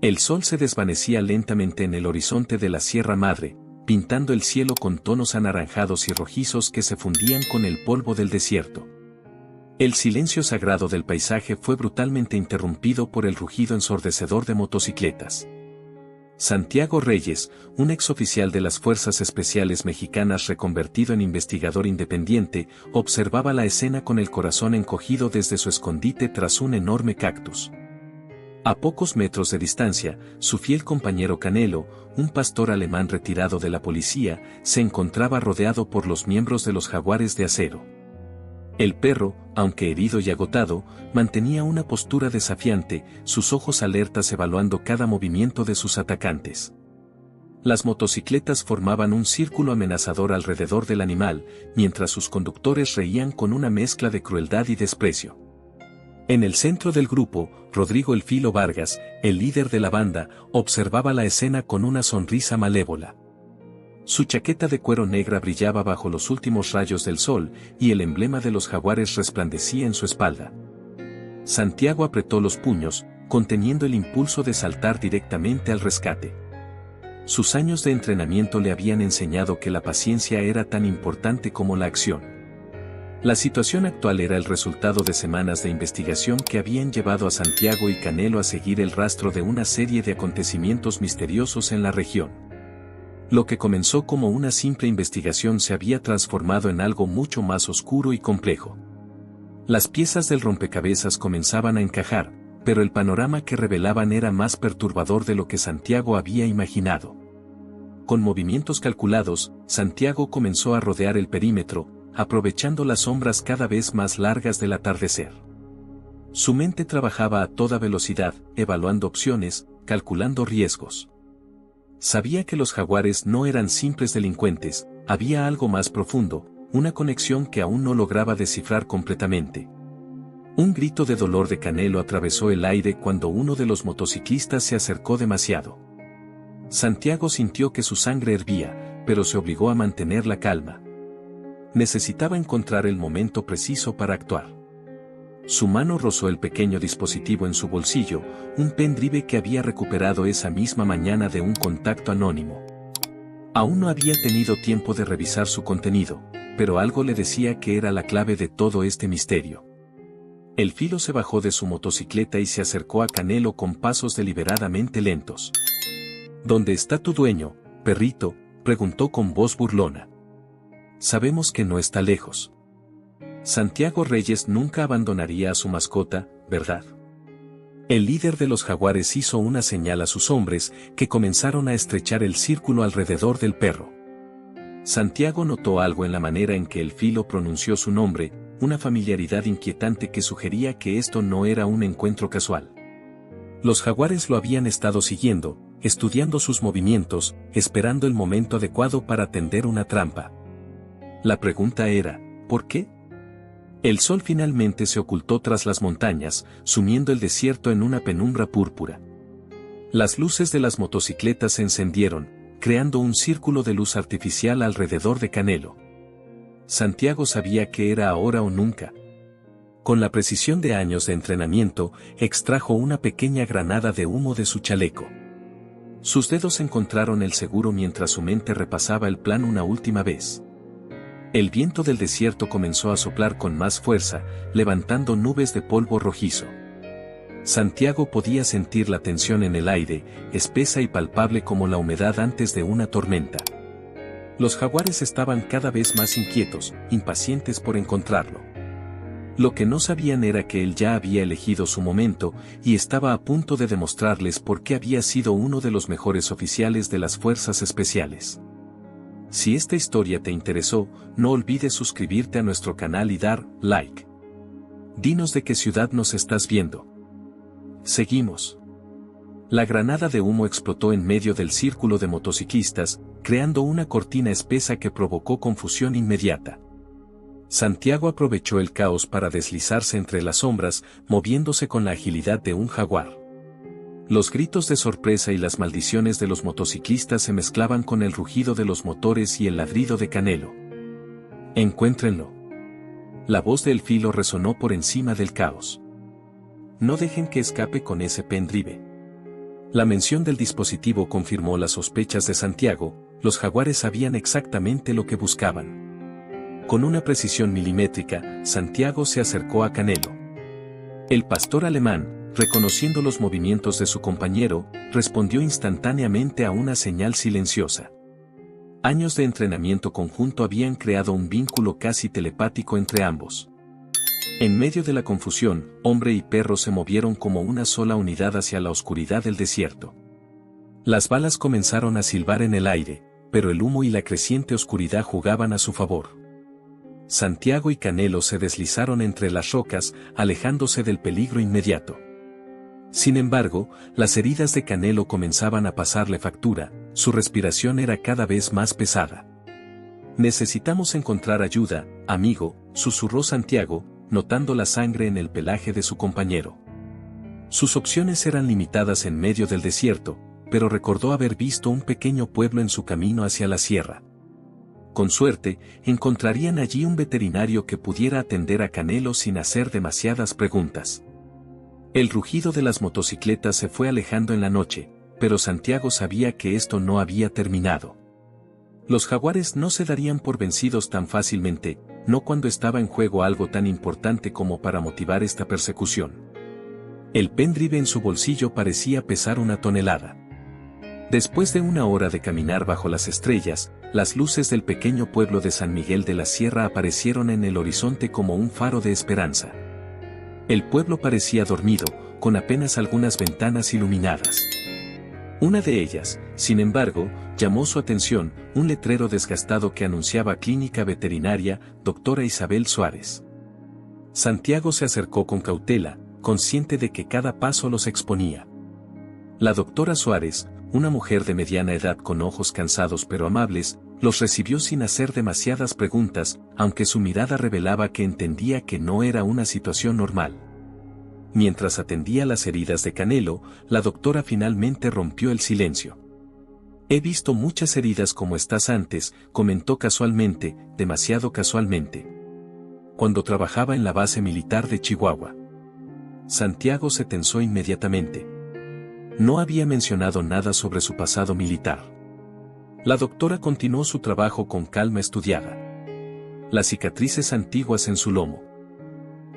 El sol se desvanecía lentamente en el horizonte de la Sierra Madre, pintando el cielo con tonos anaranjados y rojizos que se fundían con el polvo del desierto. El silencio sagrado del paisaje fue brutalmente interrumpido por el rugido ensordecedor de motocicletas. Santiago Reyes, un exoficial de las Fuerzas Especiales Mexicanas reconvertido en investigador independiente, observaba la escena con el corazón encogido desde su escondite tras un enorme cactus. A pocos metros de distancia, su fiel compañero Canelo, un pastor alemán retirado de la policía, se encontraba rodeado por los miembros de los Jaguares de Acero. El perro, aunque herido y agotado, mantenía una postura desafiante, sus ojos alertas evaluando cada movimiento de sus atacantes. Las motocicletas formaban un círculo amenazador alrededor del animal, mientras sus conductores reían con una mezcla de crueldad y desprecio. En el centro del grupo, Rodrigo El Filo Vargas, el líder de la banda, observaba la escena con una sonrisa malévola. Su chaqueta de cuero negra brillaba bajo los últimos rayos del sol, y el emblema de los Jaguares resplandecía en su espalda. Santiago apretó los puños, conteniendo el impulso de saltar directamente al rescate. Sus años de entrenamiento le habían enseñado que la paciencia era tan importante como la acción. La situación actual era el resultado de semanas de investigación que habían llevado a Santiago y Canelo a seguir el rastro de una serie de acontecimientos misteriosos en la región. Lo que comenzó como una simple investigación se había transformado en algo mucho más oscuro y complejo. Las piezas del rompecabezas comenzaban a encajar, pero el panorama que revelaban era más perturbador de lo que Santiago había imaginado. Con movimientos calculados, Santiago comenzó a rodear el perímetro, aprovechando las sombras cada vez más largas del atardecer. Su mente trabajaba a toda velocidad, evaluando opciones, calculando riesgos. Sabía que los Jaguares no eran simples delincuentes, había algo más profundo, una conexión que aún no lograba descifrar completamente. Un grito de dolor de Canelo atravesó el aire cuando uno de los motociclistas se acercó demasiado. Santiago sintió que su sangre hervía, pero se obligó a mantener la calma. Necesitaba encontrar el momento preciso para actuar. Su mano rozó el pequeño dispositivo en su bolsillo, un pendrive que había recuperado esa misma mañana de un contacto anónimo. Aún no había tenido tiempo de revisar su contenido, pero algo le decía que era la clave de todo este misterio. El Filo se bajó de su motocicleta y se acercó a Canelo con pasos deliberadamente lentos. ¿Dónde está tu dueño, perrito?, preguntó con voz burlona. Sabemos que no está lejos. Santiago Reyes nunca abandonaría a su mascota, ¿verdad? El líder de los Jaguares hizo una señal a sus hombres, que comenzaron a estrechar el círculo alrededor del perro. Santiago notó algo en la manera en que el Filo pronunció su nombre, una familiaridad inquietante que sugería que esto no era un encuentro casual. Los Jaguares lo habían estado siguiendo, estudiando sus movimientos, esperando el momento adecuado para tender una trampa. La pregunta era, ¿por qué? El sol finalmente se ocultó tras las montañas, sumiendo el desierto en una penumbra púrpura. Las luces de las motocicletas se encendieron, creando un círculo de luz artificial alrededor de Canelo. Santiago sabía que era ahora o nunca. Con la precisión de años de entrenamiento, extrajo una pequeña granada de humo de su chaleco. Sus dedos encontraron el seguro mientras su mente repasaba el plan una última vez. El viento del desierto comenzó a soplar con más fuerza, levantando nubes de polvo rojizo. Santiago podía sentir la tensión en el aire, espesa y palpable como la humedad antes de una tormenta. Los Jaguares estaban cada vez más inquietos, impacientes por encontrarlo. Lo que no sabían era que él ya había elegido su momento, y estaba a punto de demostrarles por qué había sido uno de los mejores oficiales de las Fuerzas Especiales. Si esta historia te interesó, no olvides suscribirte a nuestro canal y dar like. Dinos de qué ciudad nos estás viendo. Seguimos. La granada de humo explotó en medio del círculo de motociclistas, creando una cortina espesa que provocó confusión inmediata. Santiago aprovechó el caos para deslizarse entre las sombras, moviéndose con la agilidad de un jaguar. Los gritos de sorpresa y las maldiciones de los motociclistas se mezclaban con el rugido de los motores y el ladrido de Canelo. Encuéntrenlo. La voz del Filo resonó por encima del caos. No dejen que escape con ese pendrive. La mención del dispositivo confirmó las sospechas de Santiago. Los jaguares sabían exactamente lo que buscaban. Con una precisión milimétrica, Santiago se acercó a Canelo. El pastor alemán, reconociendo los movimientos de su compañero, respondió instantáneamente a una señal silenciosa. Años de entrenamiento conjunto habían creado un vínculo casi telepático entre ambos. En medio de la confusión, hombre y perro se movieron como una sola unidad hacia la oscuridad del desierto. Las balas comenzaron a silbar en el aire, pero el humo y la creciente oscuridad jugaban a su favor. Santiago y Canelo se deslizaron entre las rocas, alejándose del peligro inmediato. Sin embargo, las heridas de Canelo comenzaban a pasarle factura, su respiración era cada vez más pesada. «Necesitamos encontrar ayuda, amigo», susurró Santiago, notando la sangre en el pelaje de su compañero. Sus opciones eran limitadas en medio del desierto, pero recordó haber visto un pequeño pueblo en su camino hacia la sierra. Con suerte, encontrarían allí un veterinario que pudiera atender a Canelo sin hacer demasiadas preguntas. El rugido de las motocicletas se fue alejando en la noche, pero Santiago sabía que esto no había terminado. Los jaguares no se darían por vencidos tan fácilmente, no cuando estaba en juego algo tan importante como para motivar esta persecución. El pendrive en su bolsillo parecía pesar 1 tonelada. Después de 1 hora de caminar bajo las estrellas, las luces del pequeño pueblo de San Miguel de la Sierra aparecieron en el horizonte como un faro de esperanza. El pueblo parecía dormido, con apenas algunas ventanas iluminadas. Una de ellas, sin embargo, llamó su atención, un letrero desgastado que anunciaba Clínica Veterinaria, Doctora Isabel Suárez. Santiago se acercó con cautela, consciente de que cada paso los exponía. La doctora Suárez, una mujer de mediana edad con ojos cansados pero amables, los recibió sin hacer demasiadas preguntas, aunque su mirada revelaba que entendía que no era una situación normal. Mientras atendía las heridas de Canelo, la doctora finalmente rompió el silencio. «He visto muchas heridas como estas antes», comentó casualmente, demasiado casualmente. «Cuando trabajaba en la base militar de Chihuahua». Santiago se tensó inmediatamente. No había mencionado nada sobre su pasado militar. La doctora continuó su trabajo con calma estudiada. Las cicatrices antiguas en su lomo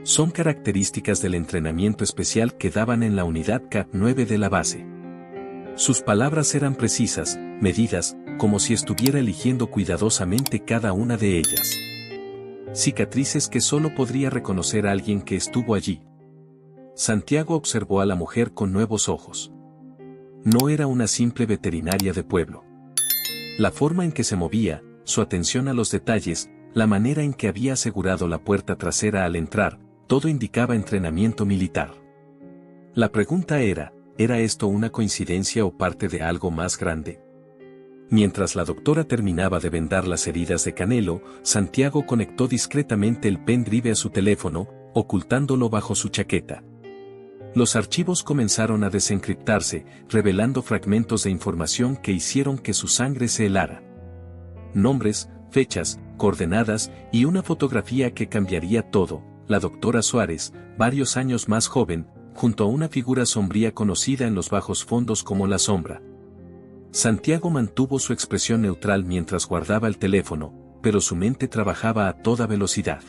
son características del entrenamiento especial que daban en la unidad K9 de la base. Sus palabras eran precisas, medidas, como si estuviera eligiendo cuidadosamente cada una de ellas. Cicatrices que solo podría reconocer a alguien que estuvo allí. Santiago observó a la mujer con nuevos ojos. No era una simple veterinaria de pueblo. La forma en que se movía, su atención a los detalles, la manera en que había asegurado la puerta trasera al entrar, todo indicaba entrenamiento militar. La pregunta ¿era esto una coincidencia o parte de algo más grande? Mientras la doctora terminaba de vendar las heridas de Canelo, Santiago conectó discretamente el pendrive a su teléfono, ocultándolo bajo su chaqueta. Los archivos comenzaron a desencriptarse, revelando fragmentos de información que hicieron que su sangre se helara. Nombres, fechas, coordenadas y una fotografía que cambiaría todo. La doctora Suárez, varios años más joven, junto a una figura sombría conocida en los bajos fondos como La Sombra. Santiago mantuvo su expresión neutral mientras guardaba el teléfono, pero su mente trabajaba a toda velocidad.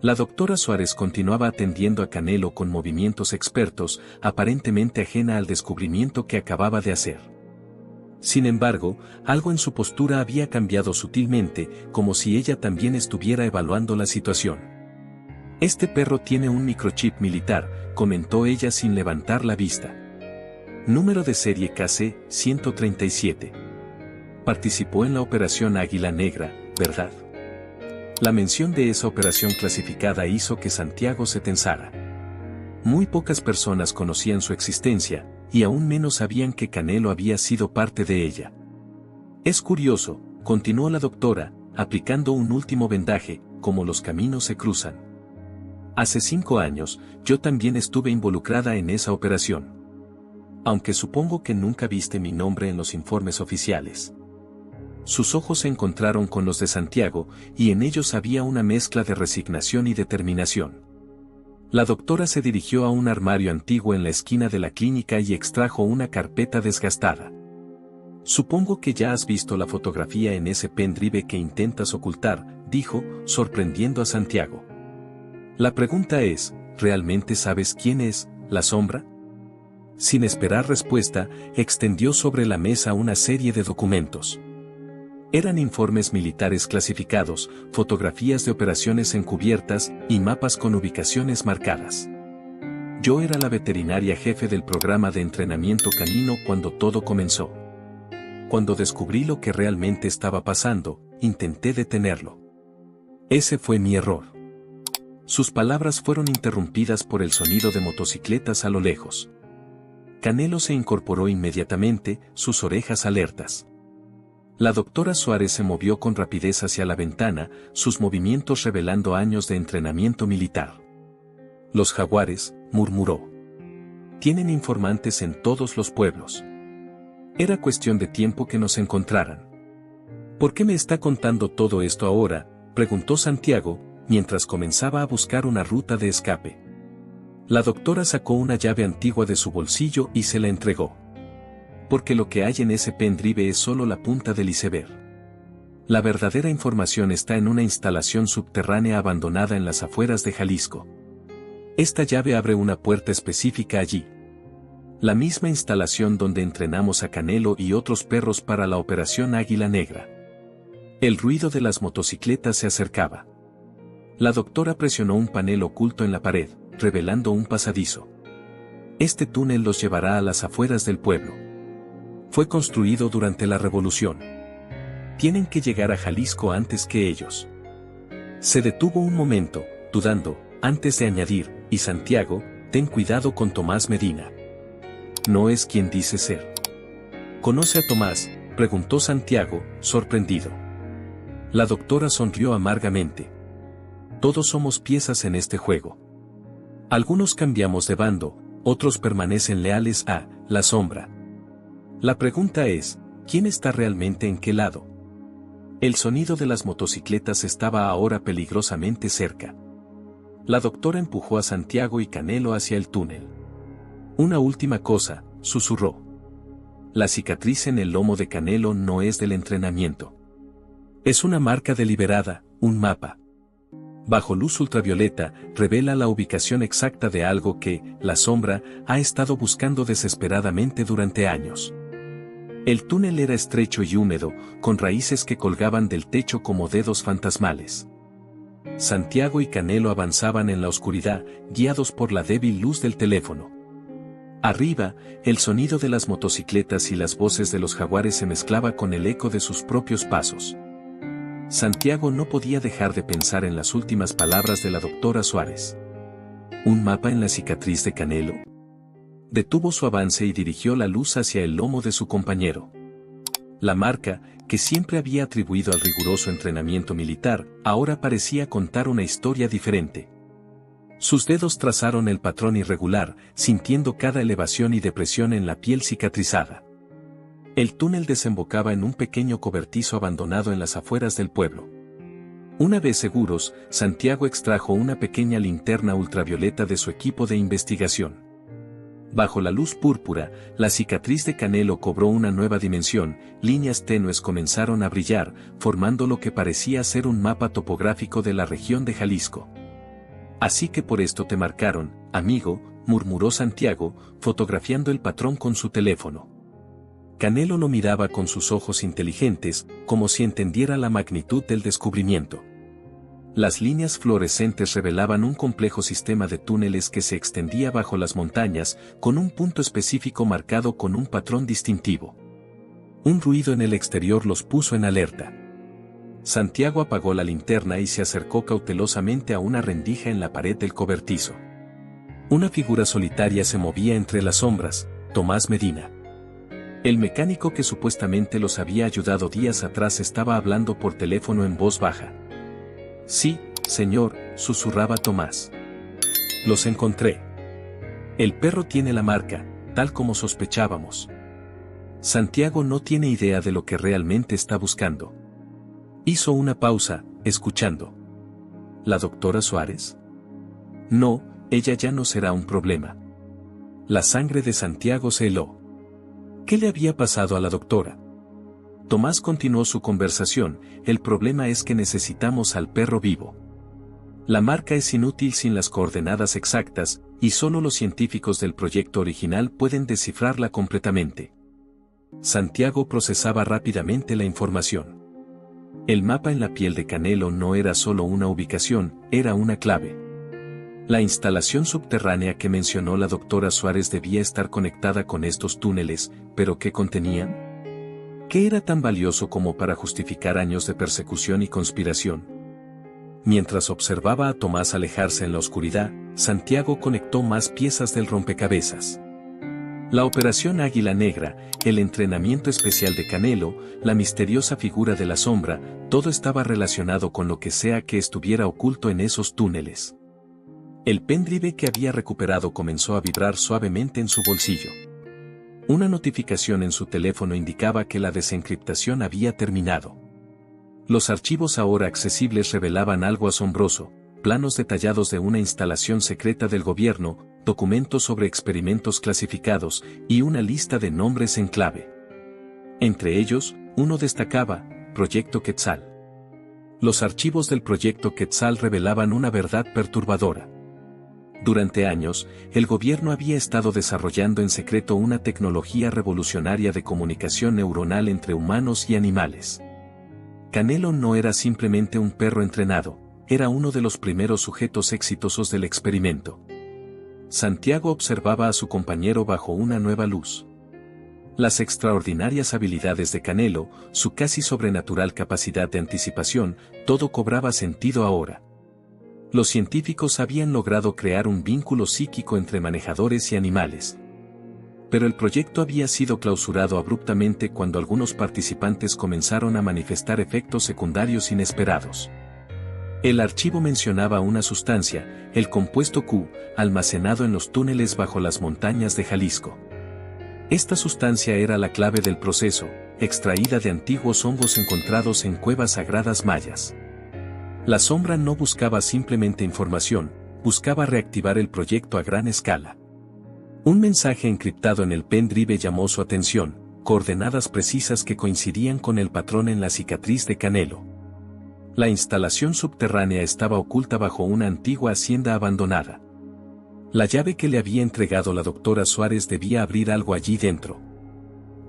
La doctora Suárez continuaba atendiendo a Canelo con movimientos expertos, aparentemente ajena al descubrimiento que acababa de hacer. Sin embargo, algo en su postura había cambiado sutilmente, como si ella también estuviera evaluando la situación. «Este perro tiene un microchip militar», comentó ella sin levantar la vista. «Número de serie KC-137. Participó en la Operación Águila Negra, ¿verdad?». La mención de esa operación clasificada hizo que Santiago se tensara. Muy pocas personas conocían su existencia, y aún menos sabían que Canelo había sido parte de ella. «Es curioso», continuó la doctora, aplicando un último vendaje, «como los caminos se cruzan. Hace 5 años, yo también estuve involucrada en esa operación. Aunque supongo que nunca viste mi nombre en los informes oficiales». Sus ojos se encontraron con los de Santiago, y en ellos había una mezcla de resignación y determinación. La doctora se dirigió a un armario antiguo en la esquina de la clínica y extrajo una carpeta desgastada. Supongo que ya has visto la fotografía en ese pendrive que intentas ocultar, dijo, sorprendiendo a Santiago. La pregunta es, ¿realmente sabes quién es la sombra? Sin esperar respuesta, extendió sobre la mesa una serie de documentos. Eran informes militares clasificados, fotografías de operaciones encubiertas y mapas con ubicaciones marcadas. Yo era la veterinaria jefe del programa de entrenamiento canino cuando todo comenzó. Cuando descubrí lo que realmente estaba pasando, intenté detenerlo. Ese fue mi error. Sus palabras fueron interrumpidas por el sonido de motocicletas a lo lejos. Canelo se incorporó inmediatamente, sus orejas alertas. La doctora Suárez se movió con rapidez hacia la ventana, sus movimientos revelando años de entrenamiento militar. Los jaguares, murmuró. Tienen informantes en todos los pueblos. Era cuestión de tiempo que nos encontraran. ¿Por qué me está contando todo esto ahora?, preguntó Santiago, mientras comenzaba a buscar una ruta de escape. La doctora sacó una llave antigua de su bolsillo y se la entregó. Porque lo que hay en ese pendrive es solo la punta del iceberg. La verdadera información está en una instalación subterránea abandonada en las afueras de Jalisco. Esta llave abre una puerta específica allí. La misma instalación donde entrenamos a Canelo y otros perros para la Operación Águila Negra. El ruido de las motocicletas se acercaba. La doctora presionó un panel oculto en la pared, revelando un pasadizo. Este túnel los llevará a las afueras del pueblo. Fue construido durante la Revolución. Tienen que llegar a Jalisco antes que ellos. Se detuvo un momento, dudando, antes de añadir, y Santiago, ten cuidado con Tomás Medina. No es quien dice ser. ¿Conoce a Tomás?, preguntó Santiago, sorprendido. La doctora sonrió amargamente. Todos somos piezas en este juego. Algunos cambiamos de bando, otros permanecen leales a la sombra. La pregunta es, ¿quién está realmente en qué lado? El sonido de las motocicletas estaba ahora peligrosamente cerca. La doctora empujó a Santiago y Canelo hacia el túnel. Una última cosa, susurró. La cicatriz en el lomo de Canelo no es del entrenamiento. Es una marca deliberada, un mapa. Bajo luz ultravioleta, revela la ubicación exacta de algo que, la sombra, ha estado buscando desesperadamente durante años. El túnel era estrecho y húmedo, con raíces que colgaban del techo como dedos fantasmales. Santiago y Canelo avanzaban en la oscuridad, guiados por la débil luz del teléfono. Arriba, el sonido de las motocicletas y las voces de los jaguares se mezclaba con el eco de sus propios pasos. Santiago no podía dejar de pensar en las últimas palabras de la doctora Suárez. ¿Un mapa en la cicatriz de Canelo? Detuvo su avance y dirigió la luz hacia el lomo de su compañero. La marca, que siempre había atribuido al riguroso entrenamiento militar, ahora parecía contar una historia diferente. Sus dedos trazaron el patrón irregular, sintiendo cada elevación y depresión en la piel cicatrizada. El túnel desembocaba en un pequeño cobertizo abandonado en las afueras del pueblo. Una vez seguros, Santiago extrajo una pequeña linterna ultravioleta de su equipo de investigación. Bajo la luz púrpura, la cicatriz de Canelo cobró una nueva dimensión, líneas tenues comenzaron a brillar, formando lo que parecía ser un mapa topográfico de la región de Jalisco. Así que por esto te marcaron, amigo, murmuró Santiago, fotografiando el patrón con su teléfono. Canelo lo miraba con sus ojos inteligentes, como si entendiera la magnitud del descubrimiento. Las líneas fluorescentes revelaban un complejo sistema de túneles que se extendía bajo las montañas, con un punto específico marcado con un patrón distintivo. Un ruido en el exterior los puso en alerta. Santiago apagó la linterna y se acercó cautelosamente a una rendija en la pared del cobertizo. Una figura solitaria se movía entre las sombras, Tomás Medina. El mecánico que supuestamente los había ayudado días atrás estaba hablando por teléfono en voz baja. Sí, señor, susurraba Tomás. Los encontré. El perro tiene la marca, tal como sospechábamos. Santiago no tiene idea de lo que realmente está buscando. Hizo una pausa, escuchando. ¿La doctora Suárez? No, ella ya no será un problema. La sangre de Santiago se heló. ¿Qué le había pasado a la doctora? Tomás continuó su conversación, el problema es que necesitamos al perro vivo. La marca es inútil sin las coordenadas exactas, y solo los científicos del proyecto original pueden descifrarla completamente. Santiago procesaba rápidamente la información. El mapa en la piel de Canelo no era solo una ubicación, era una clave. La instalación subterránea que mencionó la doctora Suárez debía estar conectada con estos túneles, pero ¿qué contenían? ¿Qué era tan valioso como para justificar años de persecución y conspiración? Mientras observaba a Tomás alejarse en la oscuridad, Santiago conectó más piezas del rompecabezas. La operación Águila Negra, el entrenamiento especial de Canelo, la misteriosa figura de la sombra, todo estaba relacionado con lo que sea que estuviera oculto en esos túneles. El pendrive que había recuperado comenzó a vibrar suavemente en su bolsillo. Una notificación en su teléfono indicaba que la desencriptación había terminado. Los archivos ahora accesibles revelaban algo asombroso: planos detallados de una instalación secreta del gobierno, documentos sobre experimentos clasificados, y una lista de nombres en clave. Entre ellos, uno destacaba: Proyecto Quetzal. Los archivos del Proyecto Quetzal revelaban una verdad perturbadora. Durante años, el gobierno había estado desarrollando en secreto una tecnología revolucionaria de comunicación neuronal entre humanos y animales. Canelo no era simplemente un perro entrenado, era uno de los primeros sujetos exitosos del experimento. Santiago observaba a su compañero bajo una nueva luz. Las extraordinarias habilidades de Canelo, su casi sobrenatural capacidad de anticipación, todo cobraba sentido ahora. Los científicos habían logrado crear un vínculo psíquico entre manejadores y animales. Pero el proyecto había sido clausurado abruptamente cuando algunos participantes comenzaron a manifestar efectos secundarios inesperados. El archivo mencionaba una sustancia, el compuesto Q, almacenado en los túneles bajo las montañas de Jalisco. Esta sustancia era la clave del proceso, extraída de antiguos hongos encontrados en cuevas sagradas mayas. La sombra no buscaba simplemente información, buscaba reactivar el proyecto a gran escala. Un mensaje encriptado en el pendrive llamó su atención: coordenadas precisas que coincidían con el patrón en la cicatriz de Canelo. La instalación subterránea estaba oculta bajo una antigua hacienda abandonada. La llave que le había entregado la doctora Suárez debía abrir algo allí dentro.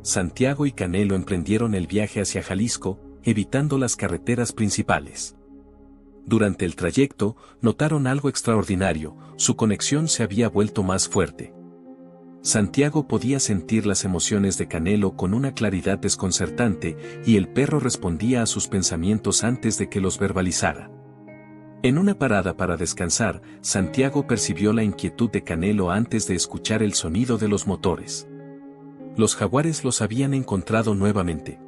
Santiago y Canelo emprendieron el viaje hacia Jalisco, evitando las carreteras principales. Durante el trayecto, notaron algo extraordinario: su conexión se había vuelto más fuerte. Santiago podía sentir las emociones de Canelo con una claridad desconcertante, y el perro respondía a sus pensamientos antes de que los verbalizara. En una parada para descansar, Santiago percibió la inquietud de Canelo antes de escuchar el sonido de los motores. Los jaguares los habían encontrado nuevamente.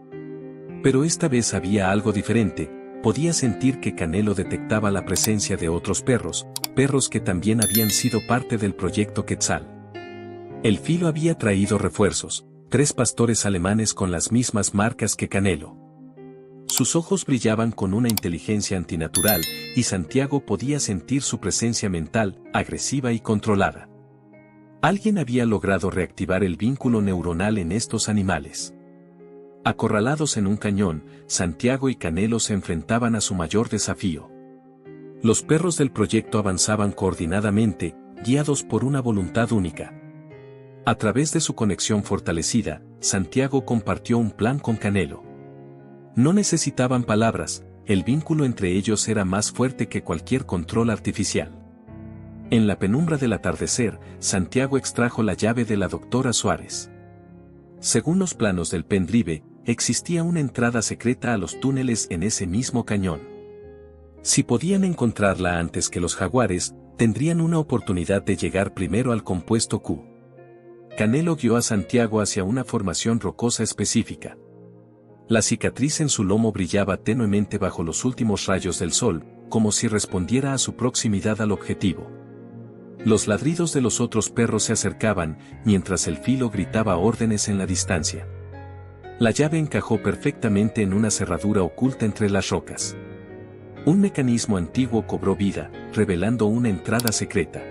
Pero esta vez había algo diferente: podía sentir que Canelo detectaba la presencia de otros perros, perros que también habían sido parte del proyecto Quetzal. El filo había traído refuerzos, 3 pastores alemanes con las mismas marcas que Canelo. Sus ojos brillaban con una inteligencia antinatural, y Santiago podía sentir su presencia mental, agresiva y controlada. Alguien había logrado reactivar el vínculo neuronal en estos animales. Acorralados en un cañón, Santiago y Canelo se enfrentaban a su mayor desafío. Los perros del proyecto avanzaban coordinadamente, guiados por una voluntad única. A través de su conexión fortalecida, Santiago compartió un plan con Canelo. No necesitaban palabras, el vínculo entre ellos era más fuerte que cualquier control artificial. En la penumbra del atardecer, Santiago extrajo la llave de la doctora Suárez. Según los planos del pendrive, existía una entrada secreta a los túneles en ese mismo cañón. Si podían encontrarla antes que los jaguares, tendrían una oportunidad de llegar primero al compuesto Q. Canelo guió a Santiago hacia una formación rocosa específica. La cicatriz en su lomo brillaba tenuemente bajo los últimos rayos del sol, como si respondiera a su proximidad al objetivo. Los ladridos de los otros perros se acercaban, mientras el filo gritaba órdenes en la distancia. La llave encajó perfectamente en una cerradura oculta entre las rocas. Un mecanismo antiguo cobró vida, revelando una entrada secreta.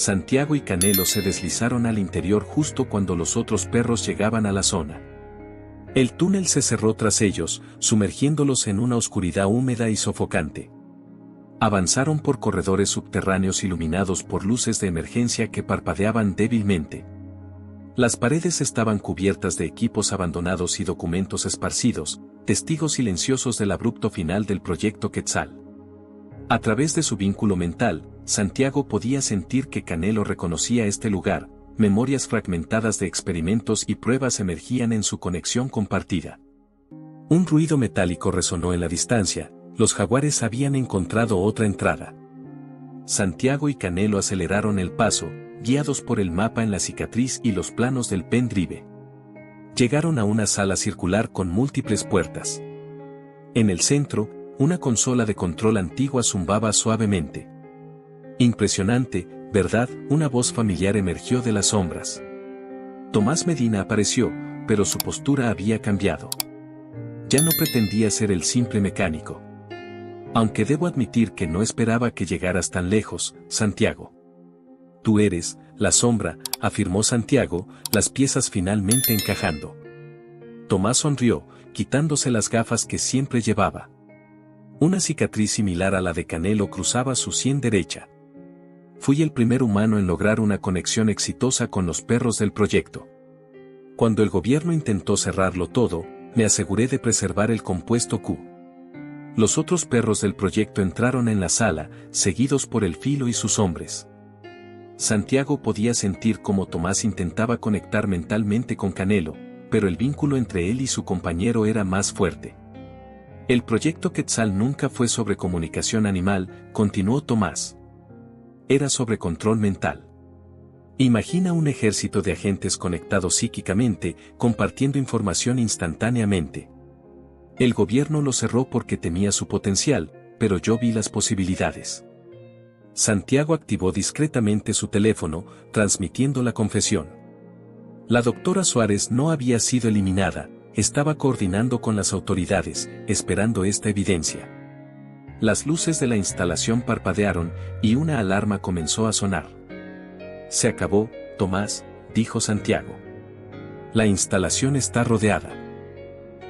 Santiago y Canelo se deslizaron al interior justo cuando los otros perros llegaban a la zona. El túnel se cerró tras ellos, sumergiéndolos en una oscuridad húmeda y sofocante. Avanzaron por corredores subterráneos iluminados por luces de emergencia que parpadeaban débilmente. Las paredes estaban cubiertas de equipos abandonados y documentos esparcidos, testigos silenciosos del abrupto final del proyecto Quetzal. A través de su vínculo mental, Santiago podía sentir que Canelo reconocía este lugar, memorias fragmentadas de experimentos y pruebas emergían en su conexión compartida. Un ruido metálico resonó en la distancia, los jaguares habían encontrado otra entrada. Santiago y Canelo aceleraron el paso, guiados por el mapa en la cicatriz y los planos del pendrive. Llegaron a una sala circular con múltiples puertas. En el centro, una consola de control antigua zumbaba suavemente. Impresionante, ¿verdad? Una voz familiar emergió de las sombras. Tomás Medina apareció, pero su postura había cambiado. Ya no pretendía ser el simple mecánico. Aunque debo admitir que no esperaba que llegaras tan lejos, Santiago. Tú eres, la sombra, afirmó Santiago, las piezas finalmente encajando. Tomás sonrió, quitándose las gafas que siempre llevaba. Una cicatriz similar a la de Canelo cruzaba su sien derecha. Fui el primer humano en lograr una conexión exitosa con los perros del proyecto. Cuando el gobierno intentó cerrarlo todo, me aseguré de preservar el compuesto Q. Los otros perros del proyecto entraron en la sala, seguidos por el filo y sus hombres. Santiago podía sentir cómo Tomás intentaba conectar mentalmente con Canelo, pero el vínculo entre él y su compañero era más fuerte. El proyecto Quetzal nunca fue sobre comunicación animal, continuó Tomás. Era sobre control mental. Imagina un ejército de agentes conectados psíquicamente, compartiendo información instantáneamente. El gobierno lo cerró porque temía su potencial, pero yo vi las posibilidades. Santiago activó discretamente su teléfono, transmitiendo la confesión. La doctora Suárez no había sido eliminada, estaba coordinando con las autoridades, esperando esta evidencia. Las luces de la instalación parpadearon, y una alarma comenzó a sonar. Se acabó, Tomás, dijo Santiago. La instalación está rodeada.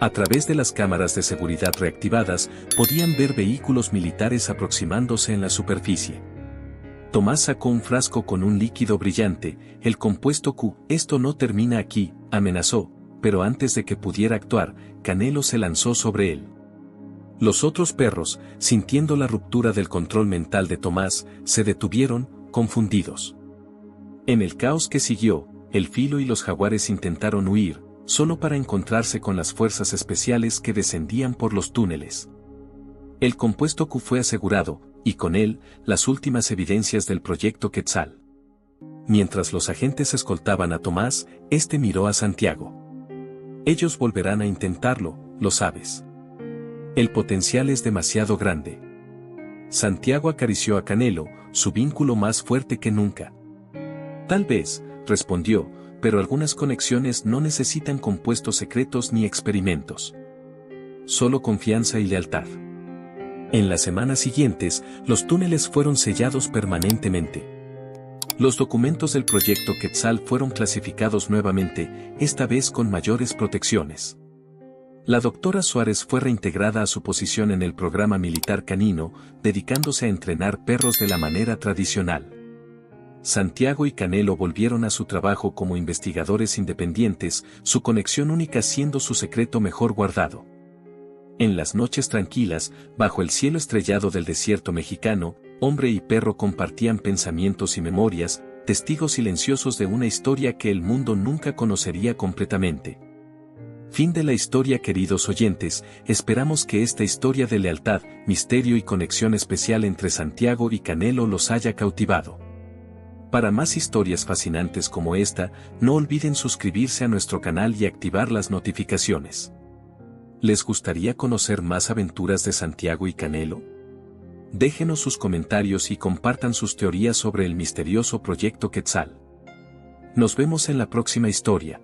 A través de las cámaras de seguridad reactivadas, podían ver vehículos militares aproximándose en la superficie. Tomás sacó un frasco con un líquido brillante, el compuesto Q. Esto no termina aquí, amenazó, pero antes de que pudiera actuar, Canelo se lanzó sobre él. Los otros perros, sintiendo la ruptura del control mental de Tomás, se detuvieron, confundidos. En el caos que siguió, el filo y los jaguares intentaron huir, solo para encontrarse con las fuerzas especiales que descendían por los túneles. El compuesto Q fue asegurado, y con él, las últimas evidencias del proyecto Quetzal. Mientras los agentes escoltaban a Tomás, este miró a Santiago. Ellos volverán a intentarlo, lo sabes. El potencial es demasiado grande. Santiago acarició a Canelo, su vínculo más fuerte que nunca. Tal vez, respondió, pero algunas conexiones no necesitan compuestos secretos ni experimentos. Solo confianza y lealtad. En las semanas siguientes, los túneles fueron sellados permanentemente. Los documentos del proyecto Quetzal fueron clasificados nuevamente, esta vez con mayores protecciones. La doctora Suárez fue reintegrada a su posición en el programa militar canino, dedicándose a entrenar perros de la manera tradicional. Santiago y Canelo volvieron a su trabajo como investigadores independientes, su conexión única siendo su secreto mejor guardado. En las noches tranquilas, bajo el cielo estrellado del desierto mexicano, hombre y perro compartían pensamientos y memorias, testigos silenciosos de una historia que el mundo nunca conocería completamente. Fin de la historia, queridos oyentes, esperamos que esta historia de lealtad, misterio y conexión especial entre Santiago y Canelo los haya cautivado. Para más historias fascinantes como esta, no olviden suscribirse a nuestro canal y activar las notificaciones. ¿Les gustaría conocer más aventuras de Santiago y Canelo? Déjenos sus comentarios y compartan sus teorías sobre el misterioso proyecto Quetzal. Nos vemos en la próxima historia.